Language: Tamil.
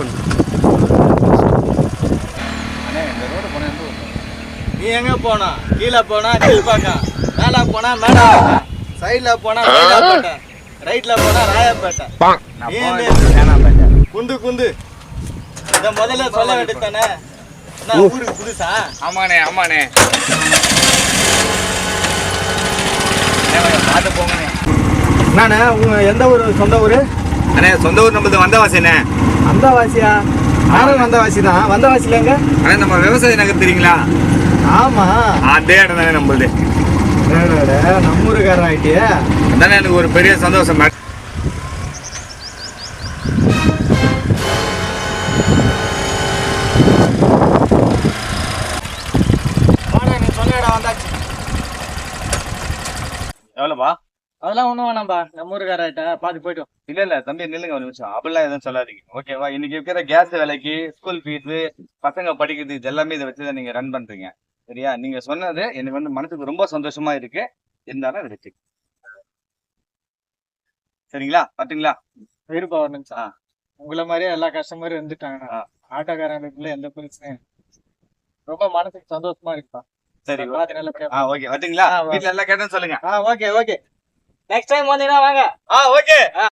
பண்ணு. இந்த ரோடு போனேன். நீ எங்க போனா? கீழே போனா கீழ்பாக்கம், மேல போனா மேடாப்பேட்டை, சைட்ல போனா சைதாப்பேட்டை, ரைட்ல போனா ராயப்பேட்டை. நீ குந்து குந்து. இத முதல்ல சொல்ல வேண்டியதானே? என்ன ஊருக்கு புதுசா? ஆமாண்ணே ஆமாண்ணே. பார்த்து போங்கண்ணே. என்னண்ணே உங்க எந்த ஊரு? சொந்த ஊரு? அண்ணே சொந்த ஊர் நம்மளது வந்தவாசிண்ணே. வந்தவாசியா? நானும் வந்தவாசி தான். வந்தவாசில எங்க? அண்ணே நம்ம விவசாய நகர் தெரியுங்களா? ஆமா, அதே இடம் தானே நம்மளுது. நம்ம ஊருக்காரன் ஆயிட்டியா? அதானே எனக்கு ஒரு பெரிய சந்தோஷம். நீ சொன்ன இடம் வந்தாச்சு. எவ்வளோப்பா? அதெல்லாம் ஒண்ணும் வேணாம்பா, நம்ம ஊருக்கார ஆயிட்டா பாத்து போயிட்டோம். இல்ல தம்பி நில்லுங்க ஒரு நிமிஷம். அப்படிலாம் எதுவும் சொல்லாதீங்க ஓகேவா? இன்னைக்கு இருக்கிற கேஸ் விலைக்கு, ஸ்கூல் ஃபீஸு, பசங்க படிக்கிறது, இது எல்லாமே இதை வச்சுதான் நீங்க ரன் பண்றீங்க. சரியா? நீங்க சொன்னது எனக்கு மனசுக்கு ரொம்ப சந்தோஷமா இருக்கு. இருந்தாலும் அதை வச்சு சரிங்களா? பாத்தீங்களா? இருப்பா ஒரு நிமிஷம். உங்களை மாதிரியே எல்லா கஸ்டமரும் இருந்துட்டாங்க. ஆட்டோக்காரங்களுக்குள்ள எந்த பிரச்சனையும் ரொம்ப மனசுக்கு சந்தோஷமா இருக்குப்பா. சரி ஓகே. ஓகே பாத்தீங்களா? வீட்டுல எல்லாம் கேட்டேன்னு சொல்லுங்க. ஓகே. நெக்ஸ்ட் டைம் வந்தீங்கன்னா வாங்க. ஓகே.